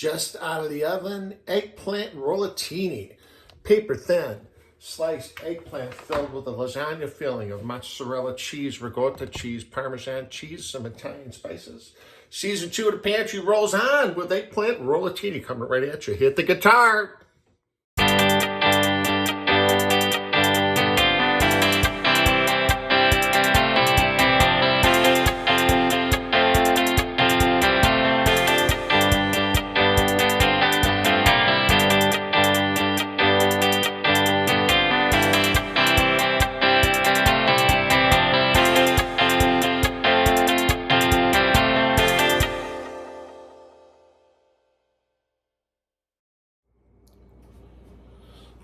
just out of the oven, eggplant rollatini, paper thin, sliced eggplant filled with a lasagna filling of mozzarella cheese, ricotta cheese, Parmesan cheese, some Italian spices. Season 2 of the pantry rolls on with eggplant rollatini coming right at you. Hit the guitar.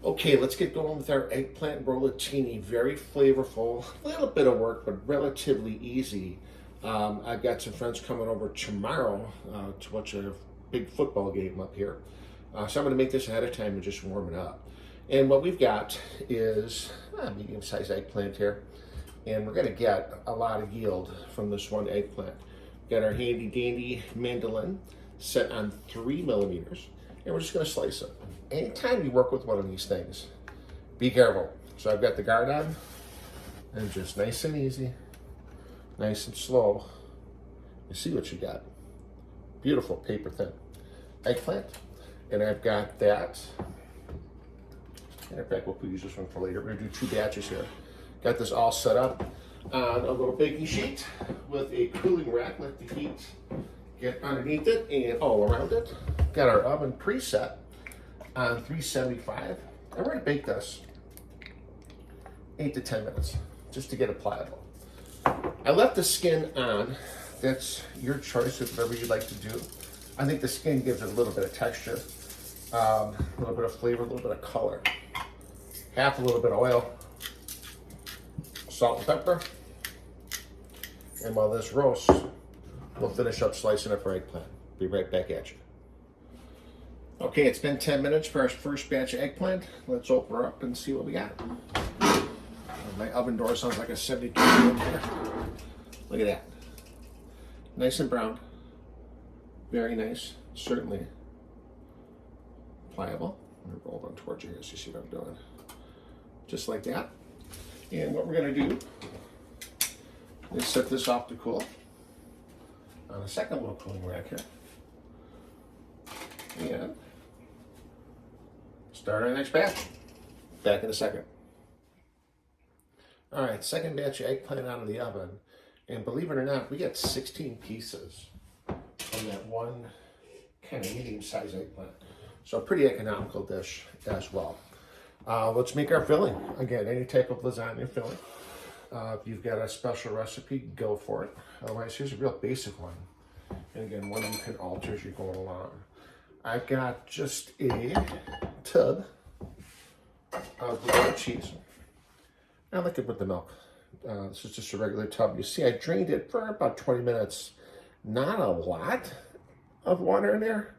Okay, let's get going with our eggplant rollatini. Very flavorful, a little bit of work, but relatively easy. I've got some friends coming over tomorrow to watch a big football game up here. So I'm going to make this ahead of time and just warm it up. And what we've got is a medium-sized eggplant here. And we're going to get a lot of yield from this one eggplant. Got our handy-dandy mandolin set on 3 millimeters. And we're just going to slice it. Anytime you work with one of these things, be careful. So I've got the guard on, and just nice and easy, nice and slow. You see what you got. Beautiful paper thin eggplant. And I've got that. And in fact, we'll use this one for later. We're going to do 2 batches here. Got this all set up on a little baking sheet with a cooling rack. Let the heat get underneath it and all around it. Got our oven preset on 375, and we're going to bake this 8 to 10 minutes just to get it pliable. I left the skin on. That's your choice of whatever you'd like to do. I think the skin gives it a little bit of texture, a little bit of flavor, a little bit of color. Half a little bit of oil, salt and pepper, and while this roasts, we'll finish up slicing up our eggplant. Be right back at you. Okay, it's been 10 minutes for our first batch of eggplant. Let's open her up and see what we got. My oven door sounds like a 72 here. Look at that. Nice and brown. Very nice. Certainly pliable. I'm going to roll them towards you here so you see what I'm doing. Just like that. And what we're going to do is set this off to cool on a second little cooling rack here. And start our next batch. Back in a second. All right, second batch of eggplant out of the oven. And believe it or not, we got 16 pieces from that one kind of medium-sized eggplant. So a pretty economical dish as well. Let's make our filling. Again, any type of lasagna filling. If you've got a special recipe, go for it. Otherwise, here's a real basic one. And again, one you can alter as you're going along. I've got just a tub of ricotta cheese. I like it with the milk. This is just a regular tub. You see, I drained it for about 20 minutes. Not a lot of water in there,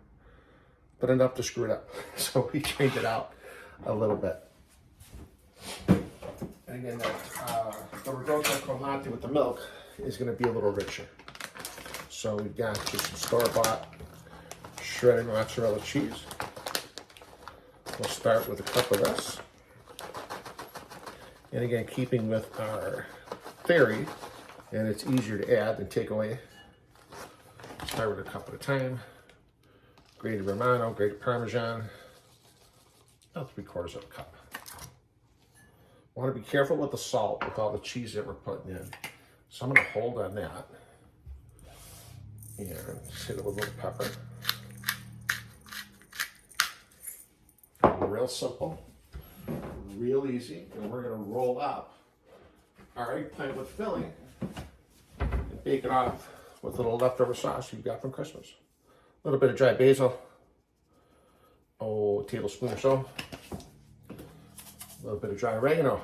but enough to screw it up. So we drained it out a little bit. And again, the Eggplant Rollatini with the milk is going to be a little richer. So we've got just some store-bought shredded mozzarella cheese. We'll start with a cup of this. And again, keeping with our theory, and it's easier to add than take away. Start with a cup at a time. Grated Romano, grated Parmesan, about 3/4 of a cup. Want to be careful with the salt with all the cheese that we're putting in. So I'm going to hold on that. And just hit it with a little pepper. Real simple, real easy, and we're going to roll up our eggplant with filling and bake it off with a little leftover sauce you've got from Christmas. A little bit of dry basil, a tablespoon or so, a little bit of dry oregano,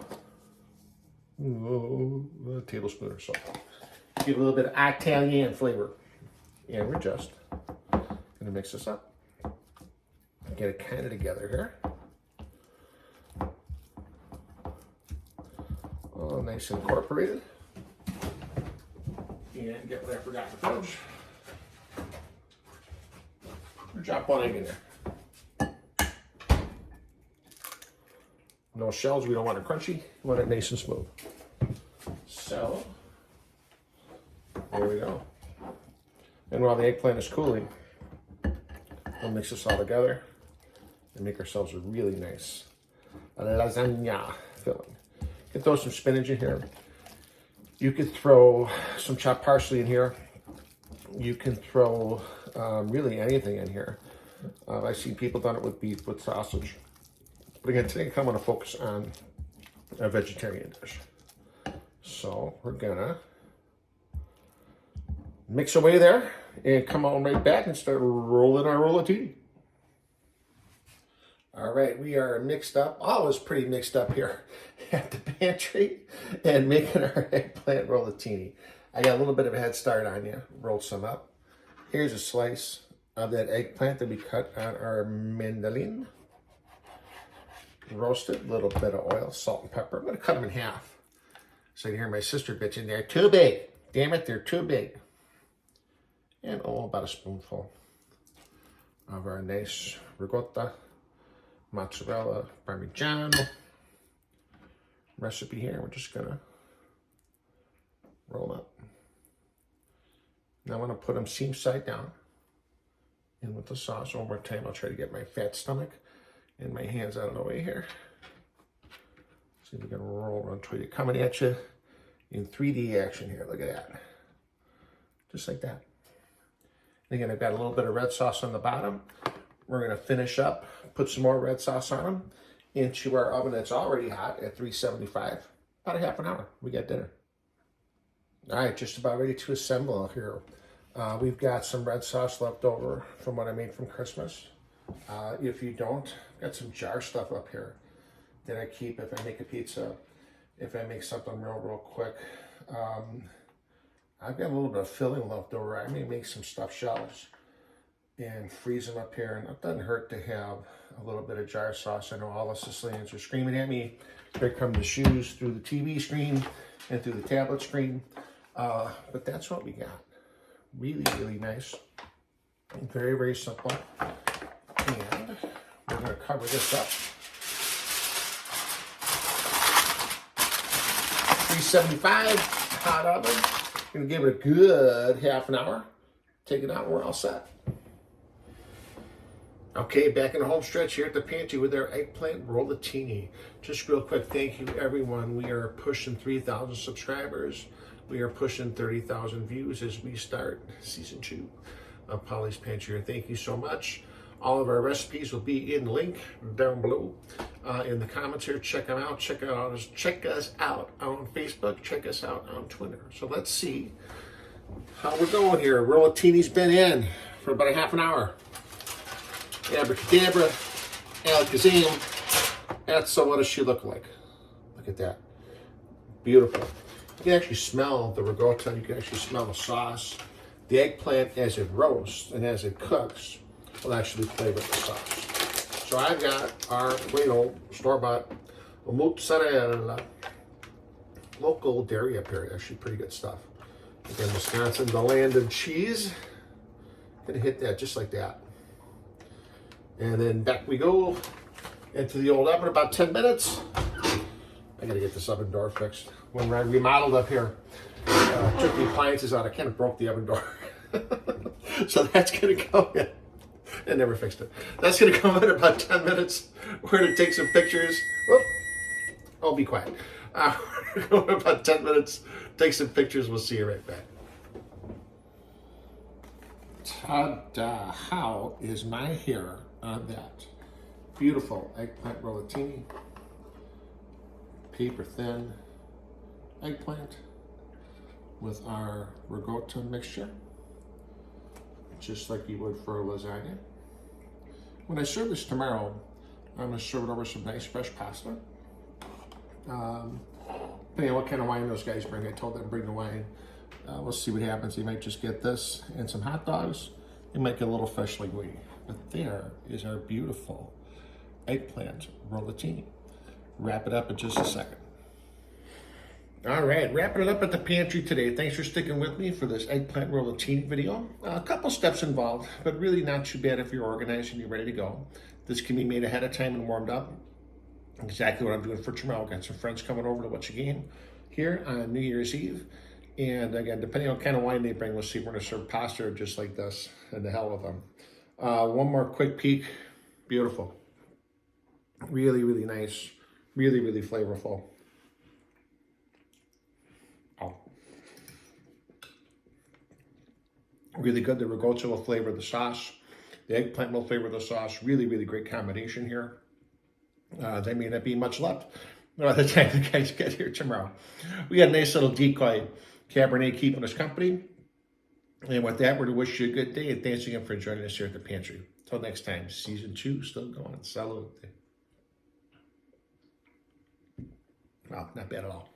a tablespoon or so. Give a little bit of Italian flavor. And we're just going to mix this up. Get it kind of together here. All nice and incorporated. And get what I forgot to finish. Drop one egg in there. No shells, we don't want it crunchy. We want it nice and smooth. So, there we go. And while the eggplant is cooling, we'll mix this all together and make ourselves a really nice lasagna filling. You can throw some spinach in here. You could throw some chopped parsley in here. You can throw really anything in here. I've seen people done it with beef, with sausage. But again, today I'm going to focus on a vegetarian dish. So we're gonna mix away there and come on right back and start rolling our rollatini. All right, we are mixed up. Always pretty mixed up here at the pantry and making our eggplant rollatini. I got a little bit of a head start on you. Rolled some up. Here's a slice of that eggplant that we cut on our mandolin. Roasted, a little bit of oil, salt and pepper. I'm gonna cut them in half. So you can hear my sister bitching, they're too big. Damn it, they're too big. And about a spoonful of our nice ricotta, mozzarella, parmigiano recipe here. We're just gonna roll up. Now I'm gonna put them seam side down in with the sauce. One more time, I'll try to get my fat stomach and my hands out of the way here. See if we can roll until you're coming at you in 3D action here. Look at that. Just like that. And again, I've got a little bit of red sauce on the bottom. We're gonna finish up, put some more red sauce on them into our oven that's already hot at 375. About a half an hour, we got dinner. All right, just about ready to assemble here. We've got some red sauce left over from what I made from Christmas. If you don't, I've got some jar stuff up here that I keep if I make a pizza, if I make something real quick. I've got a little bit of filling left over. I may make some stuffed shells and freeze them up here. And it doesn't hurt to have a little bit of jar sauce. I know all the Sicilians are screaming at me. Here come the shoes through the TV screen and through the tablet screen. But that's what we got. Really nice. And very simple. And we're going to cover this up. 375 hot oven. Going to give it a good half an hour. Take it out and we're all set. Okay, back in the home stretch here at the pantry with our eggplant rollatini. Just real quick, thank you everyone. We are pushing 3,000 subscribers. We are pushing 30,000 views as we start season 2 of Polly's Pantry. Thank you so much. All of our recipes will be in the link down below in the comments here. Check them out. Check us out on Facebook. Check us out on Twitter. So let's see how we're going here. Rollatini's been in for about a half an hour. Abracadabra, alakazam. So what does she look like? Look at that. Beautiful. You can actually smell the ricotta. You can actually smell the sauce. The eggplant, as it roasts and as it cooks, will actually play with the sauce. So I've got our store-bought mozzarella, local dairy up here. Actually pretty good stuff. Again, Wisconsin, the land of cheese. Gonna hit that just like that. And then back we go into the old oven about 10 minutes. I gotta get this oven door fixed. When I remodeled up here, took the appliances out, I kind of broke the oven door. So that's gonna go in. I never fixed it. That's gonna come in about 10 minutes. We're gonna take some pictures. Whoop. Oh, be quiet. We're going about 10 minutes, take some pictures. We'll see you right back. Ta-da! How is my hair on that? Beautiful eggplant rollatini. Paper thin eggplant with our ricotta mixture, just like you would for a lasagna. When I serve this tomorrow, I'm going to serve it over some nice fresh pasta. Depending on what kind of wine those guys bring, I told them to bring the wine. We'll see what happens. You might just get this and some hot dogs. You might get a little fresh linguine. But there is our beautiful eggplant rollatini. Wrap it up in just a second. All right, wrapping it up at the pantry today. Thanks for sticking with me for this eggplant rollatini video. A couple steps involved, but really not too bad if you're organized and you're ready to go. This can be made ahead of time and warmed up. Exactly what I'm doing for tomorrow. Got some friends coming over to watch a game here on New Year's Eve. And again, depending on what kind of wine they bring, we'll see if we're going to serve pasta or just like this, and the hell with them. One more quick peek. Beautiful. Really, really nice. Really, really flavorful. Oh. Really good. The ricotta will flavor the sauce. The eggplant will flavor the sauce. Really, really great combination here. There may not be much left by the time the guys get here tomorrow. We got a nice little decoy Cabernet keeping us company. And with that, we're to wish you a good day. And thanks again for joining us here at the pantry. Until next time, season 2 still going. Salute. Wow, not bad at all.